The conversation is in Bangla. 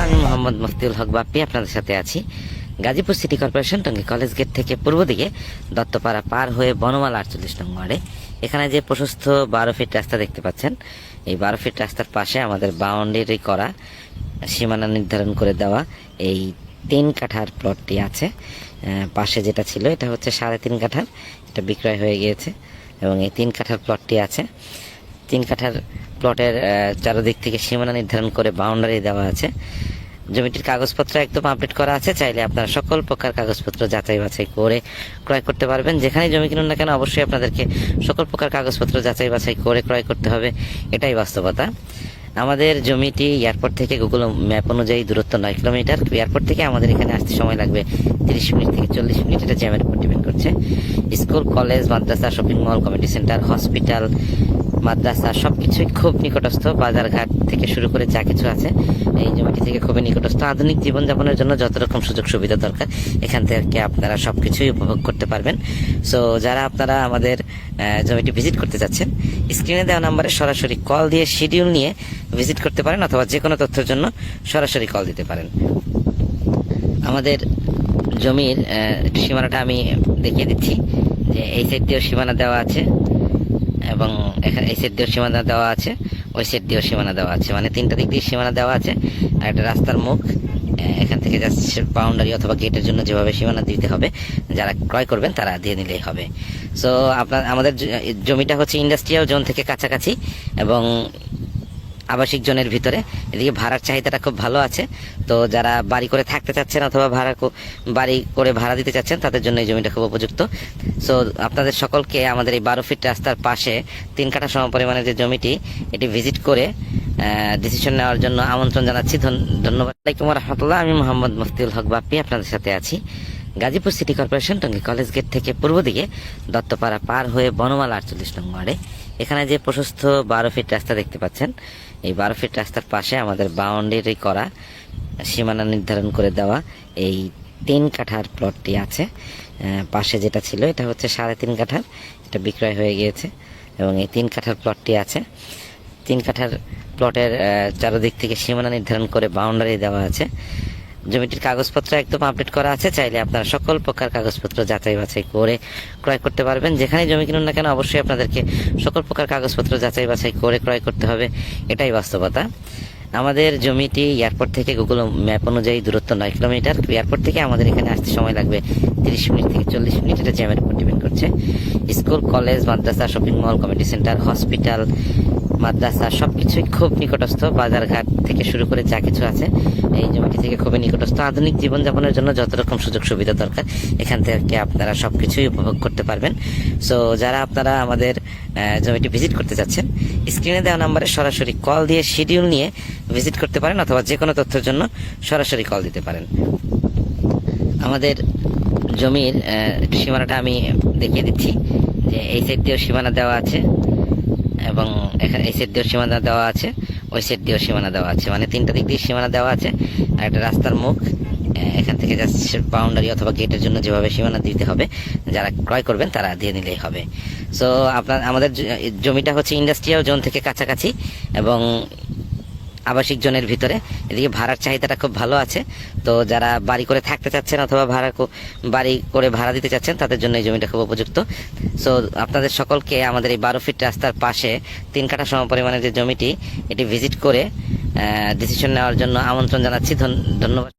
আমি মোহাম্মদ মুফতিউল হক বাপ্পি আপনাদের সাথে আছি। Gazipur city corporation Tongi college gate থেকে পূর্ব দিকে দত্তপাড়া পার হয়ে বনমালা 48 নং ওয়ার্ডে এখানে যে প্রশস্ত 12 ফিট রাস্তা দেখতে পাচ্ছেন, এই 12 ফিট রাস্তার পাশে আমাদের বাউন্ডারি করা, সীমানা নির্ধারণ করে দেওয়া এই 3 কাঠার প্লটটি আছে। পাশে যেটা ছিল এটা হচ্ছে 3.5 কাঠার, এটা বিক্রয় হয়ে গিয়েছে এবং এই 3 কাঠার প্লটটি আছে। 3 কাঠার প্লটের চারদিক থেকে সীমানা নির্ধারণ করে বাউন্ডারি দেওয়া আছে। জমিটির কাগজপত্র একদম আপডেট করা আছে। চাইলে আপনারা সকল প্রকার কাগজপত্র যাচাই বাছাই করে ক্রয় করতে পারবেন। যেখানে জমি কিনুন না কেন অবশ্যই আপনাদেরকে সকল প্রকার কাগজপত্র যাচাই বাছাই করে ক্রয় করতে হবে, এটাই বাস্তবতা। আমাদের জমিটি এয়ারপোর্ট থেকে গুগল ম্যাপ অনুযায়ী দূরত্ব 9 কিলোমিটার। এয়ারপোর্ট থেকে আমাদের এখানে আসতে সময় লাগবে 30 মিনিট থেকে 40 মিনিট, এটা জ্যামের উপর ডিপেন্ড করছে। স্কুল, কলেজ, মাদ্রাসা, shopping mall, community centre, hospital, মাদ্রাসা সবকিছুই খুব নিকটস্থ। বাজারঘাট থেকে শুরু করে যা কিছু আছে এই জমিটি থেকে খুবই নিকটস্থ। আধুনিক জীবনযাপনের জন্য যত রকম সুযোগ সুবিধা দরকার এখান থেকে আপনারা সবকিছুই উপভোগ করতে পারবেন। সো যারা আপনারা আমাদের জমিটি ভিজিট করতে যাচ্ছেন, স্ক্রিনে দেওয়া নাম্বারে সরাসরি কল দিয়ে শিডিউল নিয়ে ভিজিট করতে পারেন, অথবা যে কোনো তথ্যের জন্য সরাসরি কল দিতে পারেন। আমাদের জমির সীমানাটা আমি দেখিয়ে দিচ্ছি যে এই সাইড দিয়েও সীমানা দেওয়া আছে এবং এখানে এই সাইড দিয়েও সীমানা দেওয়া আছে, ওই সাইড দিয়েও সীমানা দেওয়া আছে, মানে 3টা দিক দিয়ে সীমানা দেওয়া আছে। আর একটা রাস্তার মুখ, এখান থেকে জাস্ট বাউন্ডারি অথবা গেটের জন্য যেভাবে সীমানা দিতে হবে, যারা ক্রয় করবেন তারা দিয়ে নিলেই হবে। সো আমাদের জমিটা হচ্ছে ইন্ডাস্ট্রিয়াল জোন থেকে কাছাকাছি এবং আবাসিক জোনের ভিতরে। এদিকে ভাড়ার চাহিদাটা খুব ভালো আছে। তো যারা বাড়ি করে থাকতে চাচ্ছেন অথবা বাড়ি করে ভাড়া দিতে চাচ্ছেন তাদের জন্য এই জমিটা খুব উপযুক্ত। সো আপনাদের সকলকে আমাদের এই 12 ফিট রাস্তার পাশে 3 কাঠা সমপরিমাণের যে জমিটি, এটি ভিজিট করে ডিসিশন নেওয়ার জন্য আমন্ত্রণ জানাচ্ছি। ধন্যবাদ। আসসালামু আলাইকুম রাহমাতুল্লাহ। আমি মোহাম্মদ মুফতিউল হক বাপ্পি আপনাদের সাথে আছি। Gazipur city corporation Tongi college gate থেকে পূর্ব দিকে দত্তপাড়া পার হয়ে বনমালা 48 নং ওয়ার্ডে এখানে যে প্রশস্ত 12 ফিট রাস্তা দেখতে পাচ্ছেন, এই 12 ফিট রাস্তার পাশে আমাদের বাউন্ডারি করা, সীমানা নির্ধারণ করে দেওয়া এই 3 কাঠার প্লটটি আছে। পাশে যেটা ছিল এটা হচ্ছে 3.5 কাঠার, এটা বিক্রয় হয়ে গিয়েছে এবং এই 3 কাঠার প্লটটি আছে। 3 কাঠার প্লটের চারদিক থেকে সীমানা নির্ধারণ করে বাউন্ডারি দেওয়া আছে। জমিটির কাগজপত্র একদম আপডেট করা আছে। চাইলে আপনারা সকল প্রকার কাগজপত্র যাচাই বাছাই করে ক্রয় করতে পারবেন। যেখানে জমি কিনুন না কেন অবশ্যই আপনাদেরকে সকল প্রকার কাগজপত্র যাচাই বাছাই করে ক্রয় করতে হবে, এটাই বাস্তবতা। আমাদের জমিটি এয়ারপোর্ট থেকে গুগল ম্যাপ অনুযায়ী দূরত্ব 9 কিলোমিটার। এয়ারপোর্ট থেকে আমাদের এখানে আসতে সময় লাগবে 30 মিনিট থেকে 40 মিনিট, এটা জ্যামের উপর ডিপেন্ড করছে। স্কুল, কলেজ, মাদ্রাসা, shopping mall, community centre, hospital, মাদ্রাসা সবকিছুই খুব নিকটস্থ। বাজারঘাট থেকে শুরু করে যা কিছু আছে এই জমিটি থেকে খুবই নিকটস্থ। আধুনিক জীবনযাপনের জন্য যত রকম সুযোগ সুবিধা দরকার এখান থেকে আপনারা সবকিছুই উপভোগ করতে পারবেন। সো যারা আপনারা আমাদের জমিটি ভিজিট করতে যাচ্ছেন, স্ক্রিনে দেওয়া নাম্বারে সরাসরি কল দিয়ে শিডিউল নিয়ে ভিজিট করতে পারেন, অথবা যে কোনো তথ্যের জন্য সরাসরি কল দিতে পারেন। আমাদের জমির সীমানাটা আমি দেখিয়ে দিচ্ছি যে এই সাইড দিয়েও সীমানা দেওয়া আছে এবং এখানে এই সাইড দিয়েও সীমানা দেওয়া আছে, ওই সাইড দিয়েও সীমানা দেওয়া আছে, মানে 3টা দিক দিয়ে সীমানা দেওয়া আছে। আর একটা রাস্তার মুখ, এখান থেকে জাস্ট বাউন্ডারি অথবা গেটের জন্য যেভাবে সীমানা দিতে হবে, যারা ক্রয় করবেন তারা দিয়ে নিলেই হবে। সো আমাদের জমিটা হচ্ছে ইন্ডাস্ট্রিয়াল জোন থেকে কাছাকাছি এবং আবাসিক জোনের ভিতরে। এদিকে ভাড়ার চাহিদাটা খুব ভালো আছে। তো যারা বাড়ি করে থাকতে চাচ্ছেন অথবা বাড়ি করে ভাড়া দিতে চাচ্ছেন তাদের জন্য এই জমিটা খুব উপযুক্ত। সো আপনাদের সকলকে আমাদের এই 12 ফিট রাস্তার পাশে 3 কাঠা সমপরিমাণের যে জমিটি, এটি ভিজিট করে ডিসিশন নেওয়ার জন্য আমন্ত্রণ জানাচ্ছি। ধন্যবাদ।